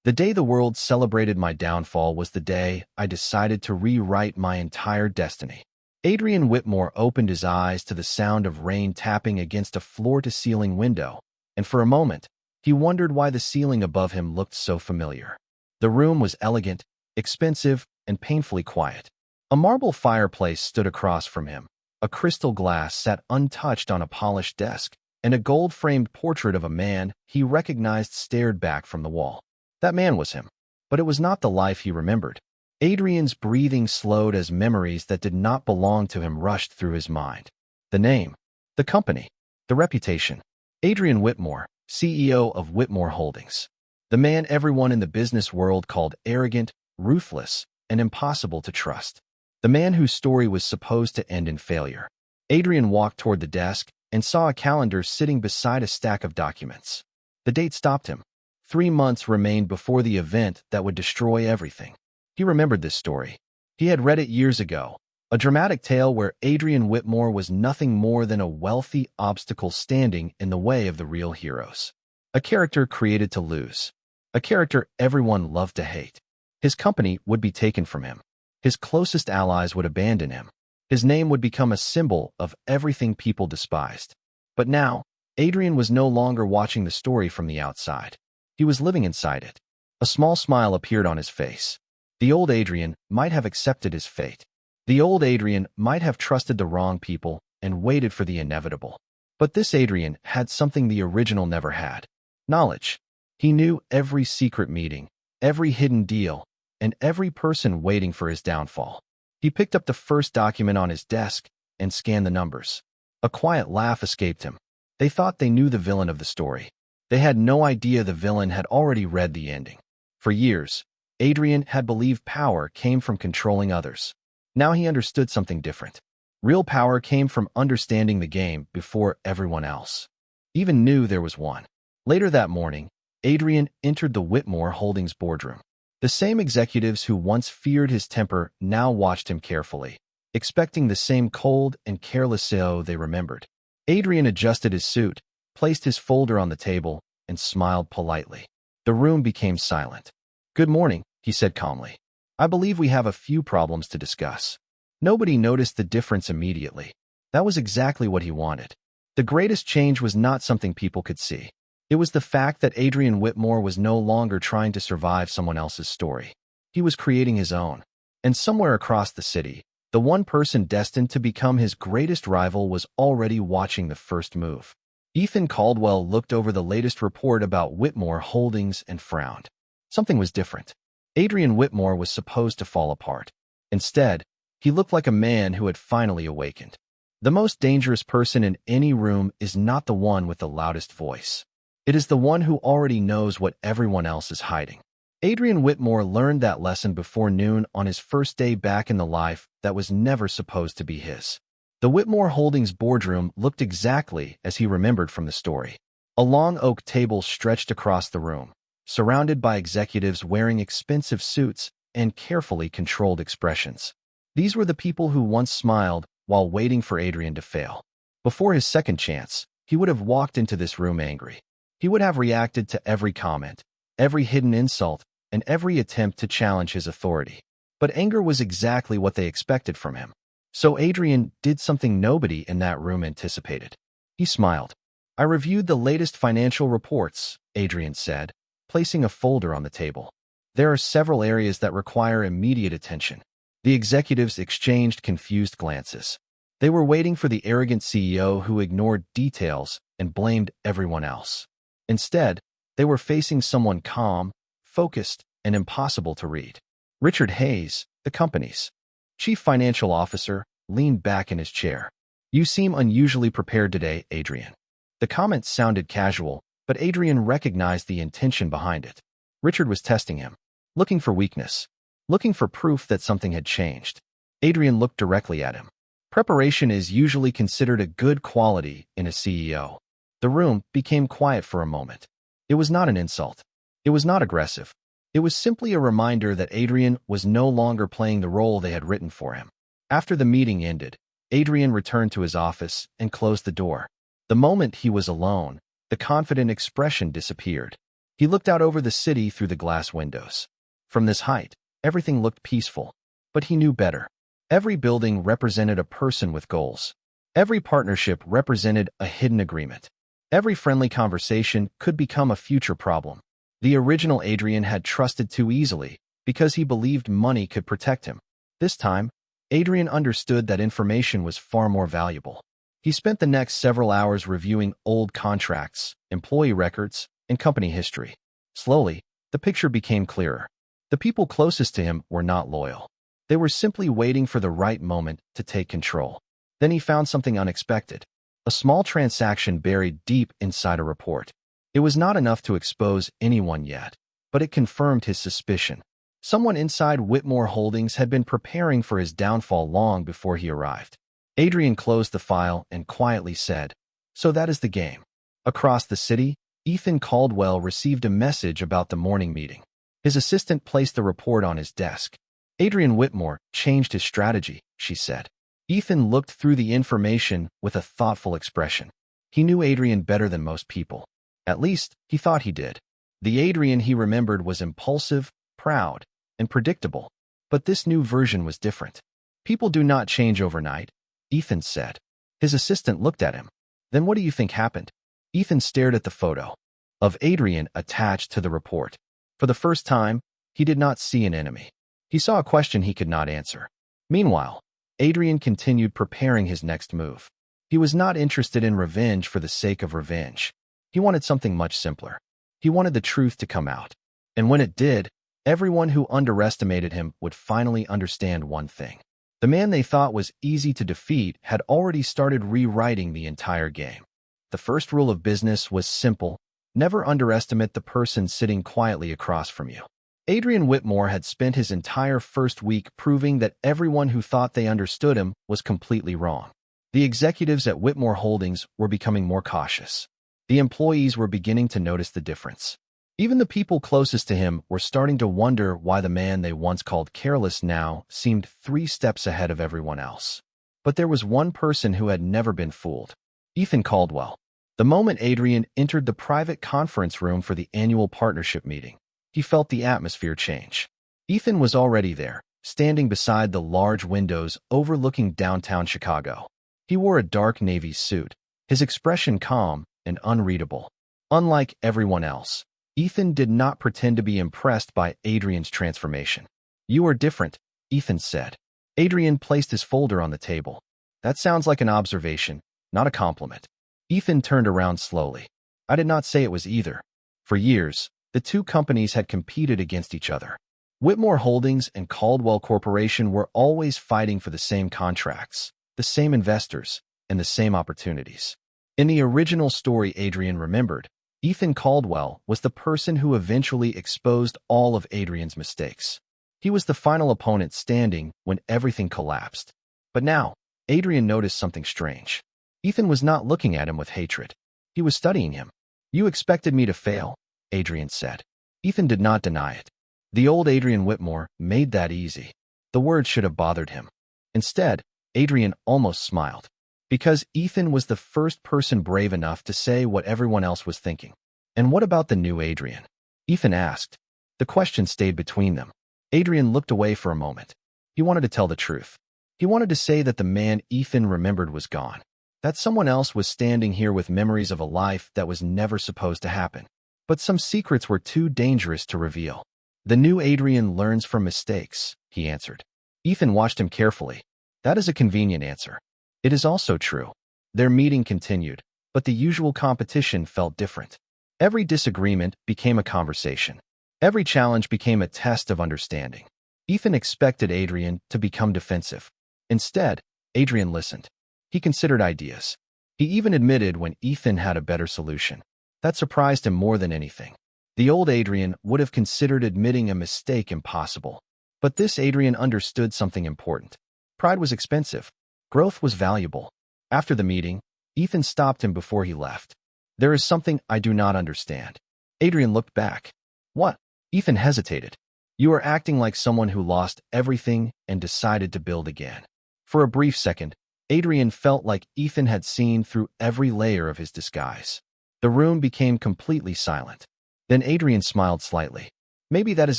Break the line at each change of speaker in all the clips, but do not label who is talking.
The day the world celebrated my downfall was the day I decided to rewrite my entire destiny. Adrian Whitmore opened his eyes to the sound of rain tapping against a floor-to-ceiling window, and for a moment, he wondered why the ceiling above him looked so familiar. The room was elegant, expensive, and painfully quiet. A marble fireplace stood across from him. A crystal glass sat untouched on a polished desk, and a gold-framed portrait of a man he recognized stared back from the wall. That man was him, but it was not the life he remembered. Adrian's breathing slowed as memories that did not belong to him rushed through his mind. The name, the company, the reputation. Adrian Whitmore, CEO of Whitmore Holdings. The man everyone in the business world called arrogant, ruthless, and impossible to trust. The man whose story was supposed to end in failure. Adrian walked toward the desk and saw a calendar sitting beside a stack of documents. The date stopped him. 3 months remained before the event that would destroy everything. He remembered this story. He had read it years ago, a dramatic tale where Adrian Whitmore was nothing more than a wealthy obstacle standing in the way of the real heroes. A character created to lose. A character everyone loved to hate. His company would be taken from him. His closest allies would abandon him. His name would become a symbol of everything people despised. But now, Adrian was no longer watching the story from the outside. He was living inside it. A small smile appeared on his face. The old Adrian might have accepted his fate. The old Adrian might have trusted the wrong people and waited for the inevitable. But this Adrian had something the original never had. Knowledge. He knew every secret meeting, every hidden deal, and every person waiting for his downfall. He picked up the first document on his desk and scanned the numbers. A quiet laugh escaped him. They thought they knew the villain of the story. They had no idea the villain had already read the ending. For years, Adrian had believed power came from controlling others. Now he understood something different. Real power came from understanding the game before everyone else even knew there was one. Later that morning, Adrian entered the Whitmore Holdings boardroom. The same executives who once feared his temper now watched him carefully, expecting the same cold and careless CEO they remembered. Adrian adjusted his suit, placed his folder on the table, and smiled politely. The room became silent. "Good morning," he said calmly. "I believe we have a few problems to discuss." Nobody noticed the difference immediately. That was exactly what he wanted. The greatest change was not something people could see. It was the fact that Adrian Whitmore was no longer trying to survive someone else's story. He was creating his own. And somewhere across the city, the one person destined to become his greatest rival was already watching the first move. Ethan Caldwell looked over the latest report about Whitmore Holdings and frowned. Something was different. Adrian Whitmore was supposed to fall apart. Instead, he looked like a man who had finally awakened. The most dangerous person in any room is not the one with the loudest voice. It is the one who already knows what everyone else is hiding. Adrian Whitmore learned that lesson before noon on his first day back in the life that was never supposed to be his. The Whitmore Holdings boardroom looked exactly as he remembered from the story. A long oak table stretched across the room, surrounded by executives wearing expensive suits and carefully controlled expressions. These were the people who once smiled while waiting for Adrian to fail. Before his second chance, he would have walked into this room angry. He would have reacted to every comment, every hidden insult, and every attempt to challenge his authority. But anger was exactly what they expected from him. So Adrian did something nobody in that room anticipated. He smiled. "I reviewed the latest financial reports," Adrian said, placing a folder on the table. "There are several areas that require immediate attention." The executives exchanged confused glances. They were waiting for the arrogant CEO who ignored details and blamed everyone else. Instead, they were facing someone calm, focused, and impossible to read. Richard Hayes, the company's chief financial officer, leaned back in his chair. "You seem unusually prepared today, Adrian." The comment sounded casual, but Adrian recognized the intention behind it. Richard was testing him, looking for weakness, looking for proof that something had changed. Adrian looked directly at him. Preparation is usually considered a good quality in a CEO. The room became quiet for a moment. It was not an insult. It was not aggressive. It was simply a reminder that Adrian was no longer playing the role they had written for him. After the meeting ended, Adrian returned to his office and closed the door. The moment he was alone, the confident expression disappeared. He looked out over the city through the glass windows. From this height, everything looked peaceful. But he knew better. Every building represented a person with goals. Every partnership represented a hidden agreement. Every friendly conversation could become a future problem. The original Adrian had trusted too easily because he believed money could protect him. This time, Adrian understood that information was far more valuable. He spent the next several hours reviewing old contracts, employee records, and company history. Slowly, the picture became clearer. The people closest to him were not loyal. They were simply waiting for the right moment to take control. Then he found something unexpected. A small transaction buried deep inside a report. It was not enough to expose anyone yet, but it confirmed his suspicion. Someone inside Whitmore Holdings had been preparing for his downfall long before he arrived. Adrian closed the file and quietly said, "So that is the game." Across the city, Ethan Caldwell received a message about the morning meeting. His assistant placed the report on his desk. "Adrian Whitmore changed his strategy," she said. Ethan looked through the information with a thoughtful expression. He knew Adrian better than most people. At least, he thought he did. The Adrian he remembered was impulsive, proud, and predictable. But this new version was different. "People do not change overnight," Ethan said. His assistant looked at him. "Then what do you think happened?" Ethan stared at the photo of Adrian attached to the report. For the first time, he did not see an enemy. He saw a question he could not answer. Meanwhile, Adrian continued preparing his next move. He was not interested in revenge for the sake of revenge. He wanted something much simpler. He wanted the truth to come out. And when it did, everyone who underestimated him would finally understand one thing. The man they thought was easy to defeat had already started rewriting the entire game. The first rule of business was simple: never underestimate the person sitting quietly across from you. Adrian Whitmore had spent his entire first week proving that everyone who thought they understood him was completely wrong. The executives at Whitmore Holdings were becoming more cautious. The employees were beginning to notice the difference. Even the people closest to him were starting to wonder why the man they once called careless now seemed 3 steps ahead of everyone else. But there was one person who had never been fooled: Ethan Caldwell. The moment Adrian entered the private conference room for the annual partnership meeting, he felt the atmosphere change. Ethan was already there, standing beside the large windows overlooking downtown Chicago. He wore a dark navy suit, his expression calm and unreadable. Unlike everyone else, Ethan did not pretend to be impressed by Adrian's transformation. "You are different," Ethan said. Adrian placed his folder on the table. "That sounds like an observation, not a compliment." Ethan turned around slowly. "I did not say it was either." For years, the two companies had competed against each other. Whitmore Holdings and Caldwell Corporation were always fighting for the same contracts, the same investors, and the same opportunities. In the original story Adrian remembered, Ethan Caldwell was the person who eventually exposed all of Adrian's mistakes. He was the final opponent standing when everything collapsed. But now, Adrian noticed something strange. Ethan was not looking at him with hatred. He was studying him. "You expected me to fail," Adrian said. Ethan did not deny it. The old Adrian Whitmore made that easy. The words should have bothered him. Instead, Adrian almost smiled. Because Ethan was the first person brave enough to say what everyone else was thinking. "And what about the new Adrian?" Ethan asked. The question stayed between them. Adrian looked away for a moment. He wanted to tell the truth. He wanted to say that the man Ethan remembered was gone. That someone else was standing here with memories of a life that was never supposed to happen. But some secrets were too dangerous to reveal. "The new Adrian learns from mistakes," he answered. Ethan watched him carefully. "That is a convenient answer. It is also true." Their meeting continued, but the usual competition felt different. Every disagreement became a conversation. Every challenge became a test of understanding. Ethan expected Adrian to become defensive. Instead, Adrian listened. He considered ideas. He even admitted when Ethan had a better solution. That surprised him more than anything. The old Adrian would have considered admitting a mistake impossible. But this Adrian understood something important. Pride was expensive. Growth was valuable. After the meeting, Ethan stopped him before he left. "There is something I do not understand." Adrian looked back. "What?" Ethan hesitated. "You are acting like someone who lost everything and decided to build again." For a brief second, Adrian felt like Ethan had seen through every layer of his disguise. The room became completely silent. Then Adrian smiled slightly. Maybe that is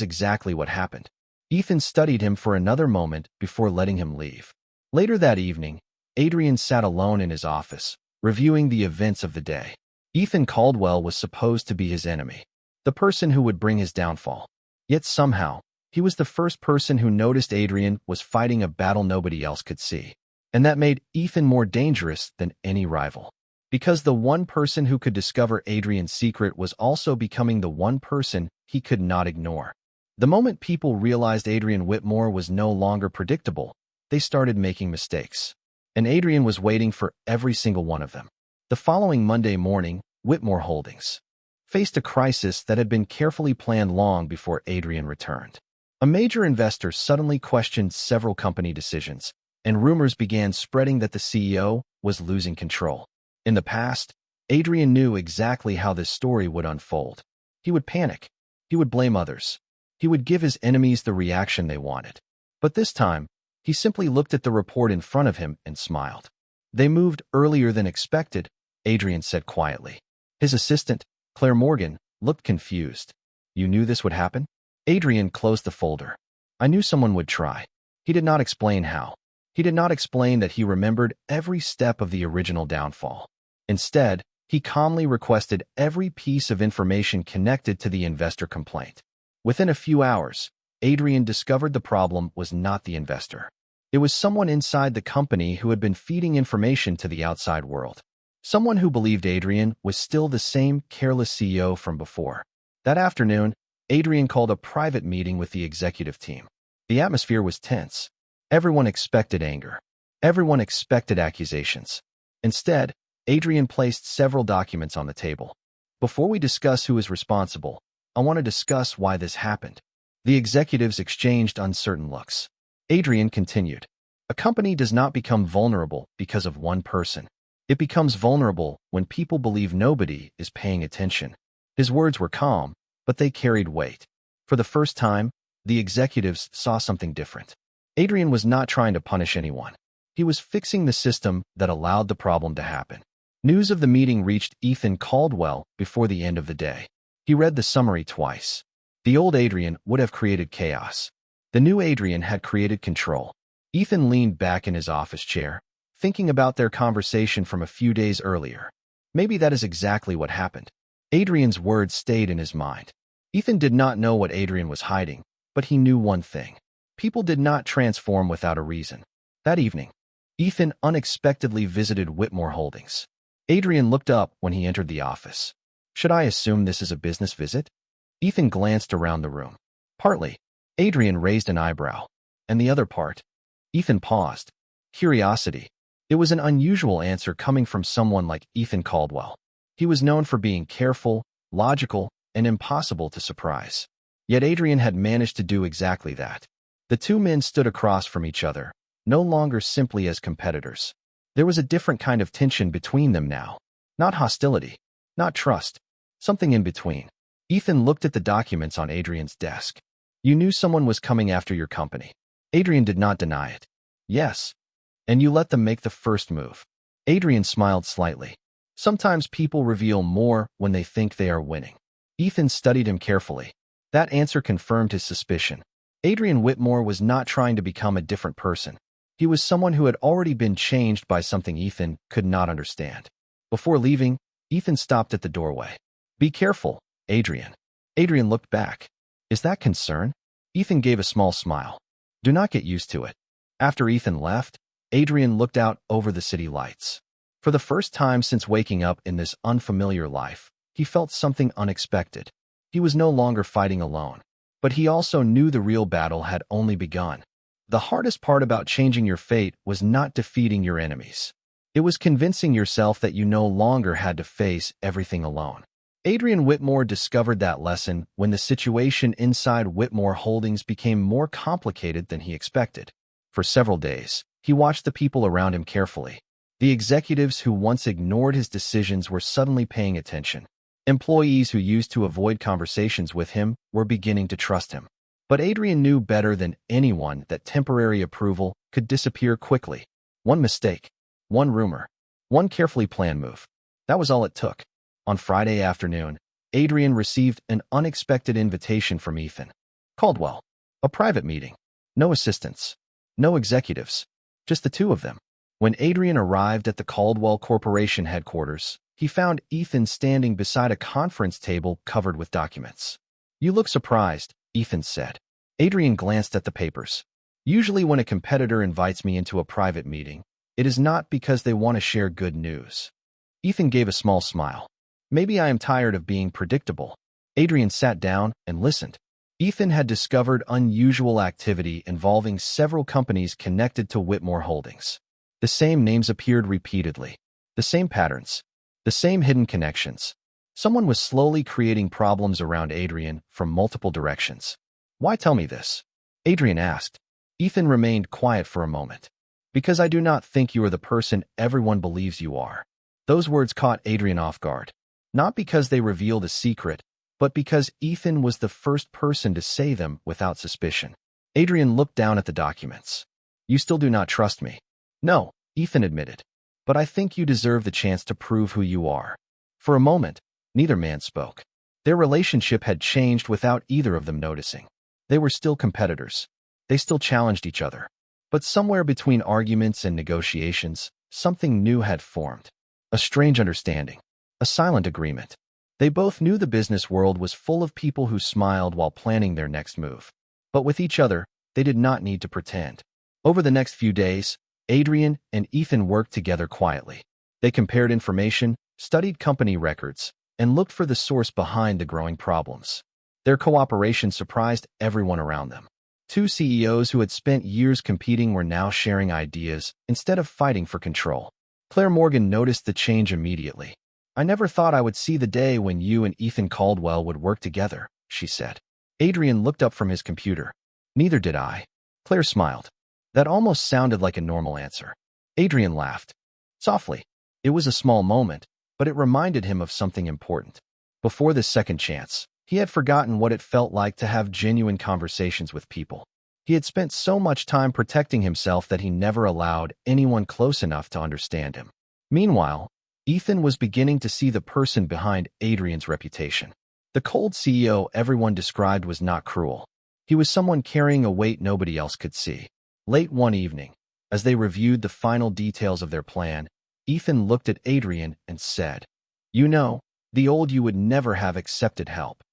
exactly what happened. Ethan studied him for another moment before letting him leave. Later that evening, Adrian sat alone in his office, reviewing the events of the day. Ethan Caldwell was supposed to be his enemy, the person who would bring his downfall. Yet somehow, he was the first person who noticed Adrian was fighting a battle nobody else could see. And that made Ethan more dangerous than any rival. Because the one person who could discover Adrian's secret was also becoming the one person he could not ignore. The moment people realized Adrian Whitmore was no longer predictable, they started making mistakes. And Adrian was waiting for every single one of them. The following Monday morning, Whitmore Holdings faced a crisis that had been carefully planned long before Adrian returned. A major investor suddenly questioned several company decisions, and rumors began spreading that the CEO was losing control. In the past, Adrian knew exactly how this story would unfold. He would panic. He would blame others. He would give his enemies the reaction they wanted. But this time, he simply looked at the report in front of him and smiled. "They moved earlier than expected," Adrian said quietly. His assistant, Claire Morgan, looked confused. "You knew this would happen?" Adrian closed the folder. "I knew someone would try." He did not explain how. He did not explain that he remembered every step of the original downfall. Instead, he calmly requested every piece of information connected to the investor complaint. Within a few hours, Adrian discovered the problem was not the investor. It was someone inside the company who had been feeding information to the outside world. Someone who believed Adrian was still the same careless CEO from before. That afternoon, Adrian called a private meeting with the executive team. The atmosphere was tense. Everyone expected anger. Everyone expected accusations. Instead, Adrian placed several documents on the table. "Before we discuss who is responsible, I want to discuss why this happened." The executives exchanged uncertain looks. Adrian continued. "A company does not become vulnerable because of one person. It becomes vulnerable when people believe nobody is paying attention." His words were calm, but they carried weight. For the first time, the executives saw something different. Adrian was not trying to punish anyone. He was fixing the system that allowed the problem to happen. News of the meeting reached Ethan Caldwell before the end of the day. He read the summary twice. The old Adrian would have created chaos. The new Adrian had created control. Ethan leaned back in his office chair, thinking about their conversation from a few days earlier. Maybe that is exactly what happened. Adrian's words stayed in his mind. Ethan did not know what Adrian was hiding, but he knew one thing. People did not transform without a reason. That evening, Ethan unexpectedly visited Whitmore Holdings. Adrian looked up when he entered the office. "Should I assume this is a business visit?" Ethan glanced around the room. "Partly." Adrian raised an eyebrow. "And the other part?" Ethan paused. Curiosity. It was an unusual answer coming from someone like Ethan Caldwell. He was known for being careful, logical, and impossible to surprise. Yet Adrian had managed to do exactly that. The two men stood across from each other, no longer simply as competitors. There was a different kind of tension between them now. Not hostility, not trust, something in between. Ethan looked at the documents on Adrian's desk. "You knew someone was coming after your company." Adrian did not deny it. "Yes. And you let them make the first move." Adrian smiled slightly. Sometimes people reveal more when they think they are winning. Ethan studied him carefully. That answer confirmed his suspicion. Adrian Whitmore was not trying to become a different person. He was someone who had already been changed by something Ethan could not understand. Before leaving, Ethan stopped at the doorway. "Be careful, Adrian." Adrian looked back. "Is that concern?" Ethan gave a small smile. "Do not get used to it." After Ethan left, Adrian looked out over the city lights. For the first time since waking up in this unfamiliar life, he felt something unexpected. He was no longer fighting alone. But he also knew the real battle had only begun. The hardest part about changing your fate was not defeating your enemies. It was convincing yourself that you no longer had to face everything alone. Adrian Whitmore discovered that lesson when the situation inside Whitmore Holdings became more complicated than he expected. For several days, he watched the people around him carefully. The executives who once ignored his decisions were suddenly paying attention. Employees who used to avoid conversations with him were beginning to trust him. But Adrian knew better than anyone that temporary approval could disappear quickly. One mistake, one rumor, one carefully planned move. That was all it took. On Friday afternoon, Adrian received an unexpected invitation from Ethan Caldwell. A private meeting. No assistants. No executives. Just the two of them. When Adrian arrived at the Caldwell Corporation headquarters, he found Ethan standing beside a conference table covered with documents. "You look surprised," Ethan said. Adrian glanced at the papers. "Usually when a competitor invites me into a private meeting, it is not because they want to share good news." Ethan gave a small smile. "Maybe I am tired of being predictable." Adrian sat down and listened. Ethan had discovered unusual activity involving several companies connected to Whitmore Holdings. The same names appeared repeatedly. The same patterns. The same hidden connections. Someone was slowly creating problems around Adrian from multiple directions. "Why tell me this?" Adrian asked. Ethan remained quiet for a moment. "Because I do not think you are the person everyone believes you are." Those words caught Adrian off guard. Not because they revealed a secret, but because Ethan was the first person to say them without suspicion. Adrian looked down at the documents. "You still do not trust me." "No," Ethan admitted. "But I think you deserve the chance to prove who you are." For a moment, neither man spoke. Their relationship had changed without either of them noticing. They were still competitors. They still challenged each other. But somewhere between arguments and negotiations, something new had formed. A strange understanding. A silent agreement. They both knew the business world was full of people who smiled while planning their next move. But with each other, they did not need to pretend. Over the next few days, Adrian and Ethan worked together quietly. They compared information, studied company records, and looked for the source behind the growing problems. Their cooperation surprised everyone around them. Two CEOs who had spent years competing were now sharing ideas instead of fighting for control. Claire Morgan noticed the change immediately. "I never thought I would see the day when you and Ethan Caldwell would work together," she said. Adrian looked up from his computer. "Neither did I." Claire smiled. That almost sounded like a normal answer. Adrian laughed. Softly. It was a small moment, but it reminded him of something important. Before this second chance, he had forgotten what it felt like to have genuine conversations with people. He had spent so much time protecting himself that he never allowed anyone close enough to understand him. Meanwhile, Ethan was beginning to see the person behind Adrian's reputation. The cold CEO everyone described was not cruel. He was someone carrying a weight nobody else could see. Late one evening, as they reviewed the final details of their plan, Ethan looked at Adrian and said, "You know, the old you would never have accepted help."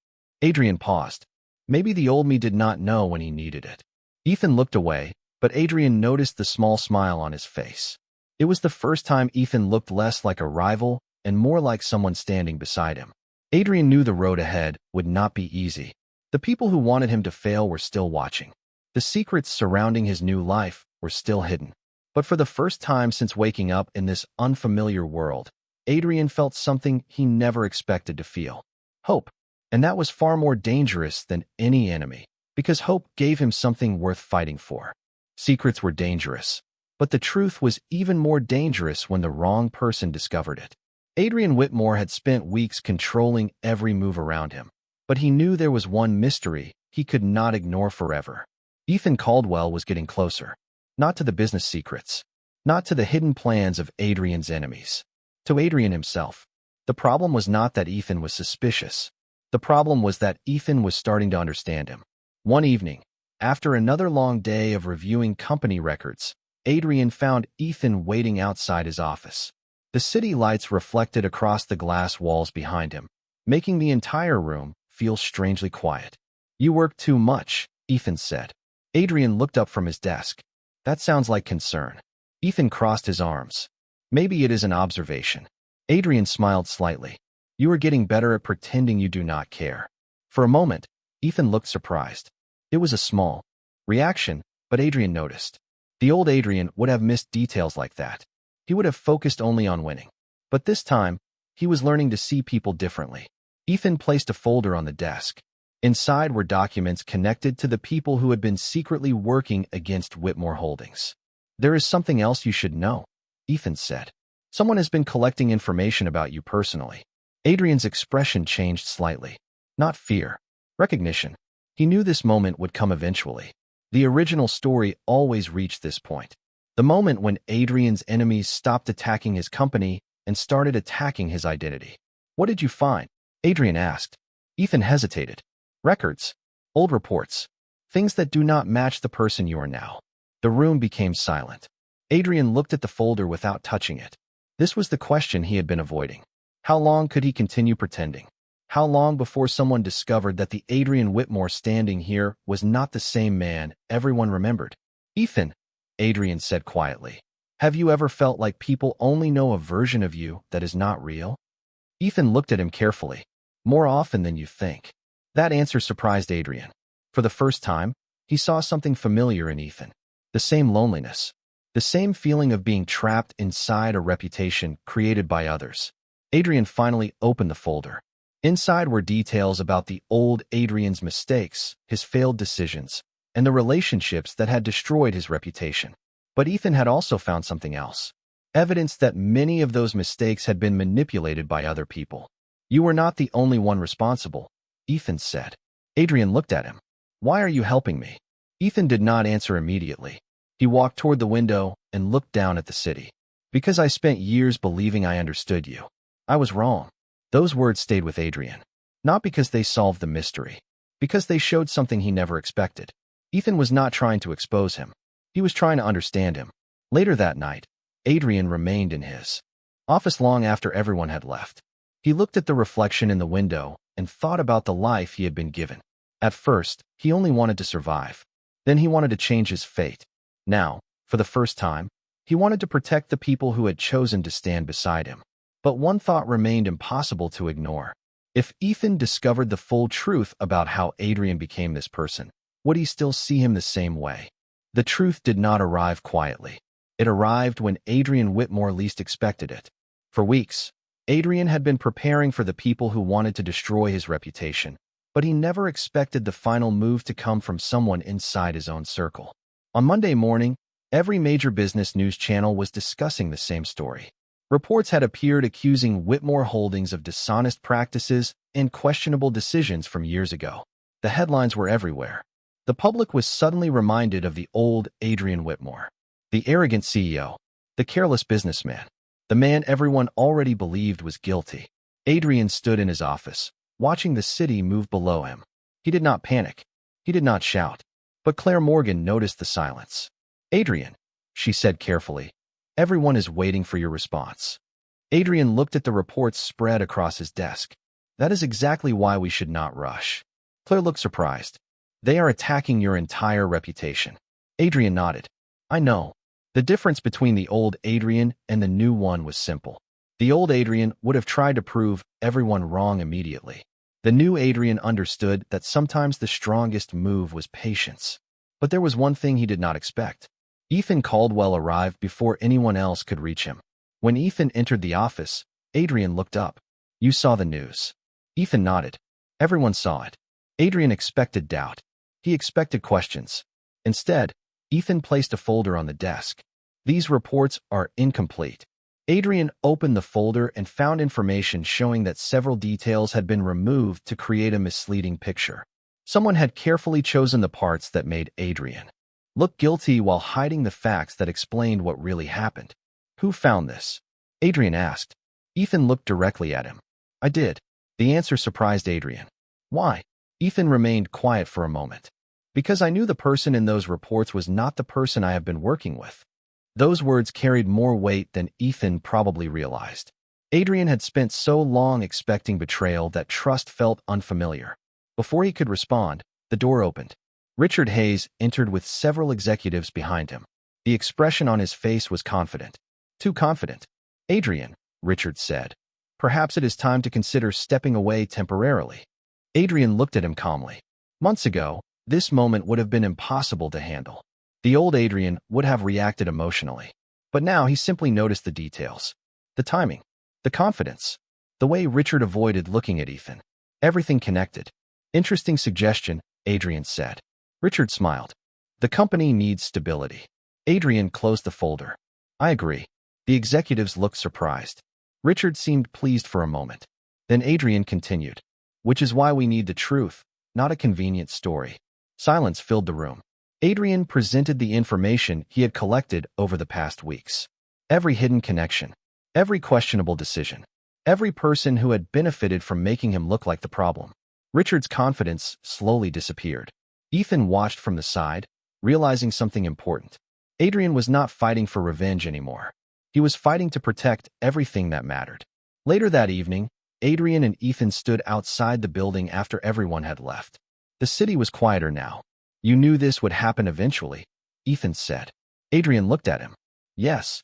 Adrian paused. Maybe the old me did not know when he needed it. Ethan looked away, but Adrian noticed the small smile on his face. It was the first time Ethan looked less like a rival and more like someone standing beside him. Adrian knew the road ahead would not be easy. The people who wanted him to fail were still watching. The secrets surrounding his new life were still hidden. But for the first time since waking up in this unfamiliar world, Adrian felt something he never expected to feel. Hope. And that was far more dangerous than any enemy, because hope gave him something worth fighting for. Secrets were dangerous, but the truth was even more dangerous when the wrong person discovered it. Adrian Whitmore had spent weeks controlling every move around him, but he knew there was one mystery he could not ignore forever. Ethan Caldwell was getting closer, not to the business secrets, not to the hidden plans of Adrian's enemies, to Adrian himself. The problem was not that Ethan was suspicious. The problem was that Ethan was starting to understand him. One evening, after another long day of reviewing company records, Adrian found Ethan waiting outside his office. The city lights reflected across the glass walls behind him, making the entire room feel strangely quiet. "You work too much," Ethan said. Adrian looked up from his desk. "That sounds like concern." Ethan crossed his arms. "Maybe it is an observation." Adrian smiled slightly. "You are getting better at pretending you do not care." For a moment, Ethan looked surprised. It was a small reaction, but Adrian noticed. The old Adrian would have missed details like that. He would have focused only on winning. But this time, he was learning to see people differently. Ethan placed a folder on the desk. Inside were documents connected to the people who had been secretly working against Whitmore Holdings. "There is something else you should know," Ethan said. "Someone has been collecting information about you personally." Adrian's expression changed slightly. Not fear. Recognition. He knew this moment would come eventually. The original story always reached this point. The moment when Adrian's enemies stopped attacking his company and started attacking his identity. "What did you find?" Adrian asked. Ethan hesitated. Records. Old reports. Things that do not match the person you are now. The room became silent. Adrian looked at the folder without touching it. This was the question he had been avoiding. How long could he continue pretending? How long before someone discovered that the Adrian Whitmore standing here was not the same man everyone remembered? Ethan, Adrian said quietly, have you ever felt like people only know a version of you that is not real? Ethan looked at him carefully. More often than you think. That answer surprised Adrian. For the first time, he saw something familiar in Ethan. The same loneliness. The same feeling of being trapped inside a reputation created by others. Adrian finally opened the folder. Inside were details about the old Adrian's mistakes, his failed decisions, and the relationships that had destroyed his reputation. But Ethan had also found something else. Evidence that many of those mistakes had been manipulated by other people. You were not the only one responsible, Ethan said. Adrian looked at him. Why are you helping me? Ethan did not answer immediately. He walked toward the window and looked down at the city. Because I spent years believing I understood you. I was wrong. Those words stayed with Adrian. Not because they solved the mystery. Because they showed something he never expected. Ethan was not trying to expose him. He was trying to understand him. Later that night, Adrian remained in his office long after everyone had left. He looked at the reflection in the window and thought about the life he had been given. At first, he only wanted to survive. Then he wanted to change his fate. Now, for the first time, he wanted to protect the people who had chosen to stand beside him. But one thought remained impossible to ignore. If Ethan discovered the full truth about how Adrian became this person, would he still see him the same way? The truth did not arrive quietly. It arrived when Adrian Whitmore least expected it. For weeks, Adrian had been preparing for the people who wanted to destroy his reputation, but he never expected the final move to come from someone inside his own circle. On Monday morning, every major business news channel was discussing the same story. Reports had appeared accusing Whitmore Holdings of dishonest practices and questionable decisions from years ago. The headlines were everywhere. The public was suddenly reminded of the old Adrian Whitmore. The arrogant CEO. The careless businessman. The man everyone already believed was guilty. Adrian stood in his office, watching the city move below him. He did not panic. He did not shout. But Claire Morgan noticed the silence. Adrian, she said carefully, everyone is waiting for your response. Adrian looked at the reports spread across his desk. That is exactly why we should not rush. Claire looked surprised. They are attacking your entire reputation. Adrian nodded. I know. The difference between the old Adrian and the new one was simple. The old Adrian would have tried to prove everyone wrong immediately. The new Adrian understood that sometimes the strongest move was patience. But there was one thing he did not expect. Ethan Caldwell arrived before anyone else could reach him. When Ethan entered the office, Adrian looked up. You saw the news. Ethan nodded. Everyone saw it. Adrian expected doubt. He expected questions. Instead, Ethan placed a folder on the desk. These reports are incomplete. Adrian opened the folder and found information showing that several details had been removed to create a misleading picture. Someone had carefully chosen the parts that made Adrian look guilty while hiding the facts that explained what really happened. Who found this? Adrian asked. Ethan looked directly at him. I did. The answer surprised Adrian. Why? Ethan remained quiet for a moment. Because I knew the person in those reports was not the person I have been working with. Those words carried more weight than Ethan probably realized. Adrian had spent so long expecting betrayal that trust felt unfamiliar. Before he could respond, the door opened. Richard Hayes entered with several executives behind him. The expression on his face was confident. Too confident. Adrian, Richard said. Perhaps it is time to consider stepping away temporarily. Adrian looked at him calmly. Months ago, this moment would have been impossible to handle. The old Adrian would have reacted emotionally. But now he simply noticed the details. The timing. The confidence. The way Richard avoided looking at Ethan. Everything connected. Interesting suggestion, Adrian said. Richard smiled. The company needs stability. Adrian closed the folder. I agree. The executives looked surprised. Richard seemed pleased for a moment. Then Adrian continued. Which is why we need the truth, not a convenient story. Silence filled the room. Adrian presented the information he had collected over the past weeks. Every hidden connection. Every questionable decision. Every person who had benefited from making him look like the problem. Richard's confidence slowly disappeared. Ethan watched from the side, realizing something important. Adrian was not fighting for revenge anymore. He was fighting to protect everything that mattered. Later that evening, Adrian and Ethan stood outside the building after everyone had left. The city was quieter now. "You knew this would happen eventually," Ethan said. Adrian looked at him. "Yes.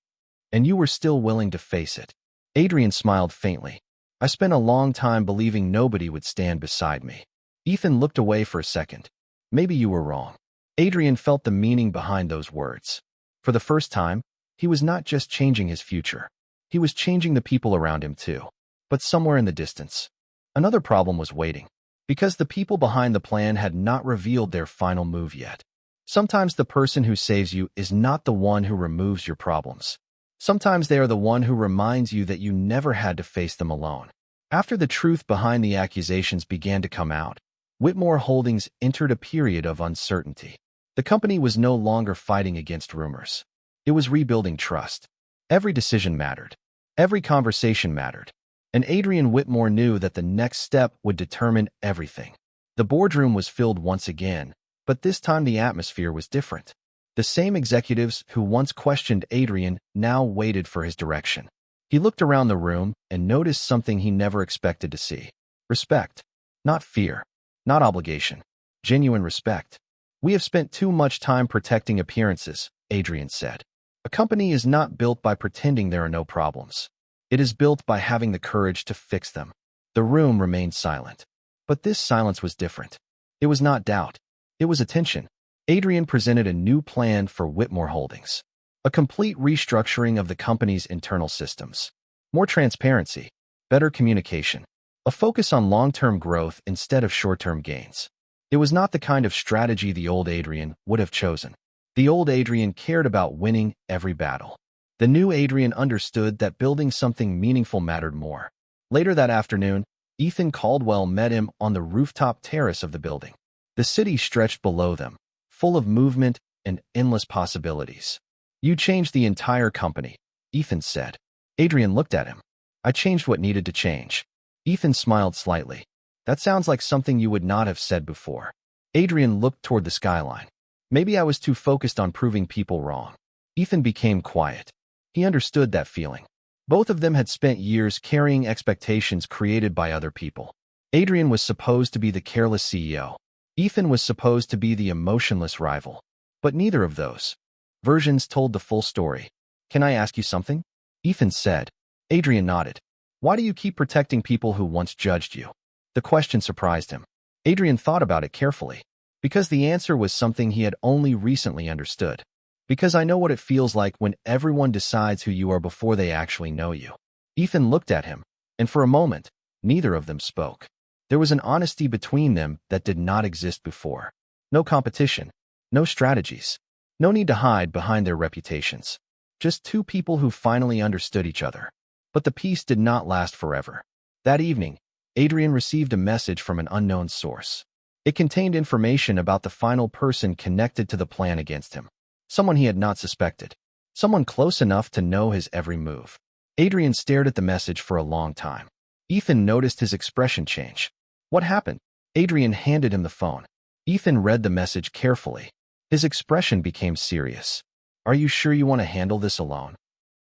And you were still willing to face it." Adrian smiled faintly. "I spent a long time believing nobody would stand beside me." Ethan looked away for a second. "Maybe you were wrong." Adrian felt the meaning behind those words. For the first time, he was not just changing his future. He was changing the people around him too. But somewhere in the distance, another problem was waiting. Because the people behind the plan had not revealed their final move yet. Sometimes the person who saves you is not the one who removes your problems. Sometimes they are the one who reminds you that you never had to face them alone. After the truth behind the accusations began to come out, Whitmore Holdings entered a period of uncertainty. The company was no longer fighting against rumors. It was rebuilding trust. Every decision mattered. Every conversation mattered. And Adrian Whitmore knew that the next step would determine everything. The boardroom was filled once again, but this time the atmosphere was different. The same executives who once questioned Adrian now waited for his direction. He looked around the room and noticed something he never expected to see. Respect. Not fear. Not obligation. Genuine respect. "We have spent too much time protecting appearances," Adrian said. "A company is not built by pretending there are no problems. It is built by having the courage to fix them." The room remained silent. But this silence was different. It was not doubt. It was attention. Adrian presented a new plan for Whitmore Holdings. A complete restructuring of the company's internal systems. More transparency. Better communication. A focus on long-term growth instead of short-term gains. It was not the kind of strategy the old Adrian would have chosen. The old Adrian cared about winning every battle. The new Adrian understood that building something meaningful mattered more. Later that afternoon, Ethan Caldwell met him on the rooftop terrace of the building. The city stretched below them, full of movement and endless possibilities. "You changed the entire company," Ethan said. Adrian looked at him. "I changed what needed to change." Ethan smiled slightly. "That sounds like something you would not have said before." Adrian looked toward the skyline. "Maybe I was too focused on proving people wrong." Ethan became quiet. He understood that feeling. Both of them had spent years carrying expectations created by other people. Adrian was supposed to be the careless CEO. Ethan was supposed to be the emotionless rival. But neither of those versions told the full story. "Can I ask you something?" Ethan said. Adrian nodded. "Why do you keep protecting people who once judged you?" The question surprised him. Adrian thought about it carefully. Because the answer was something he had only recently understood. "Because I know what it feels like when everyone decides who you are before they actually know you." Ethan looked at him, and for a moment, neither of them spoke. There was an honesty between them that did not exist before. No competition, no strategies, no need to hide behind their reputations. Just two people who finally understood each other. But the peace did not last forever. That evening, Adrian received a message from an unknown source. It contained information about the final person connected to the plan against him. Someone he had not suspected. Someone close enough to know his every move. Adrian stared at the message for a long time. Ethan noticed his expression change. "What happened?" Adrian handed him the phone. Ethan read the message carefully. His expression became serious. "Are you sure you want to handle this alone?"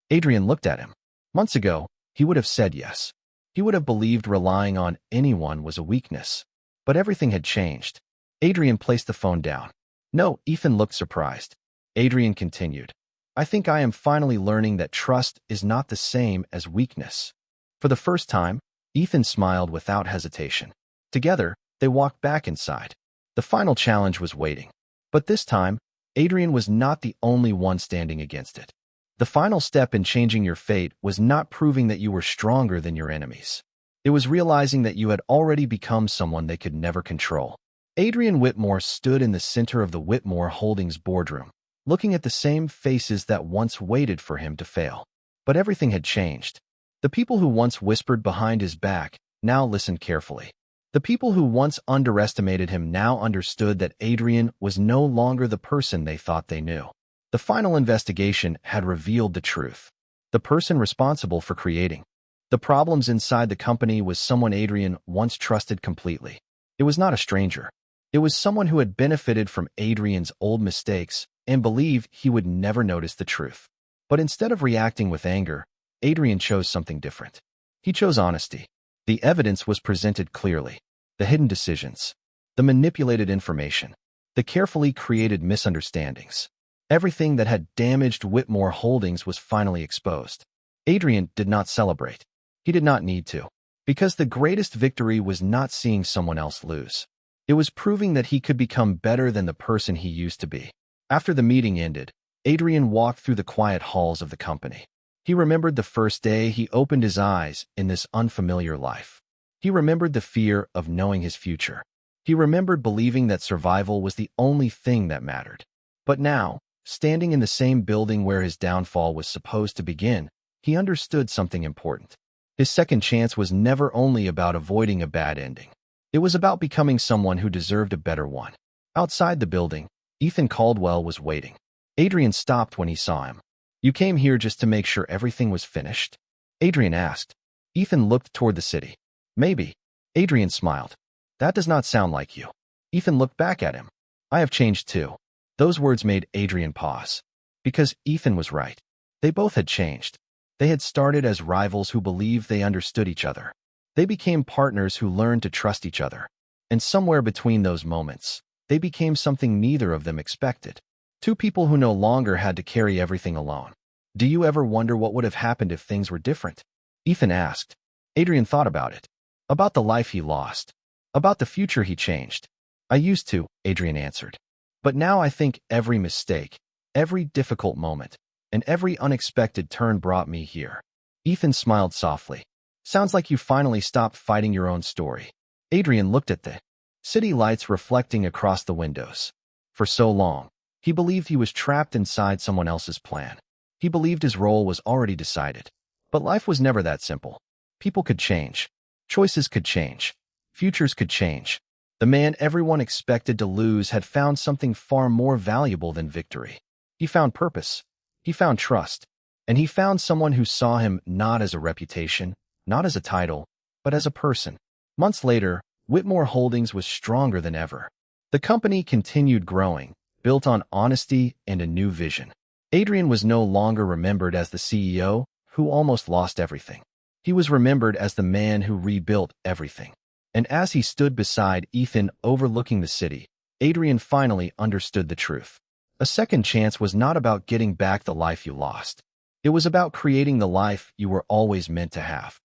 Adrian looked at him. Months ago, he would have said yes. He would have believed relying on anyone was a weakness. But everything had changed. Adrian placed the phone down. "No," Ethan looked surprised. Adrian continued. "I think I am finally learning that trust is not the same as weakness." For the first time, Ethan smiled without hesitation. Together, they walked back inside. The final challenge was waiting. But this time, Adrian was not the only one standing against it. The final step in changing your fate was not proving that you were stronger than your enemies. It was realizing that you had already become someone they could never control. Adrian Whitmore stood in the center of the Whitmore Holdings boardroom, looking at the same faces that once waited for him to fail. But everything had changed. The people who once whispered behind his back now listened carefully. The people who once underestimated him now understood that Adrian was no longer the person they thought they knew. The final investigation had revealed the truth. The person responsible for creating the problems inside the company was someone Adrian once trusted completely. It was not a stranger. It was someone who had benefited from Adrian's old mistakes and believed he would never notice the truth. But instead of reacting with anger, Adrian chose something different. He chose honesty. The evidence was presented clearly. The hidden decisions, the manipulated information, the carefully created misunderstandings. Everything that had damaged Whitmore Holdings was finally exposed. Adrian did not celebrate. He did not need to, because the greatest victory was not seeing someone else lose. It was proving that he could become better than the person he used to be. After the meeting ended, Adrian walked through the quiet halls of the company. He remembered the first day he opened his eyes in this unfamiliar life. He remembered the fear of knowing his future. He remembered believing that survival was the only thing that mattered. But now, standing in the same building where his downfall was supposed to begin, he understood something important. His second chance was never only about avoiding a bad ending. It was about becoming someone who deserved a better one. Outside the building, Ethan Caldwell was waiting. Adrian stopped when he saw him. "You came here just to make sure everything was finished?" Adrian asked. Ethan looked toward the city. "Maybe." Adrian smiled. "That does not sound like you." Ethan looked back at him. "I have changed too." Those words made Adrian pause. Because Ethan was right. They both had changed. They had started as rivals who believed they understood each other. They became partners who learned to trust each other. And somewhere between those moments, they became something neither of them expected. Two people who no longer had to carry everything alone. "Do you ever wonder what would have happened if things were different?" Ethan asked. Adrian thought about it. About the life he lost. About the future he changed. "I used to," Adrian answered. "But now I think every mistake, every difficult moment, and every unexpected turn brought me here." Ethan smiled softly. "Sounds like you finally stopped fighting your own story." Adrian looked at the city lights reflecting across the windows. For so long, he believed he was trapped inside someone else's plan. He believed his role was already decided. But life was never that simple. People could change. Choices could change. Futures could change. The man everyone expected to lose had found something far more valuable than victory. He found purpose. He found trust. And he found someone who saw him not as a reputation, not as a title, but as a person. Months later, Whitmore Holdings was stronger than ever. The company continued growing, built on honesty and a new vision. Adrian was no longer remembered as the CEO who almost lost everything. He was remembered as the man who rebuilt everything. And as he stood beside Ethan overlooking the city, Adrian finally understood the truth. A second chance was not about getting back the life you lost. It was about creating the life you were always meant to have.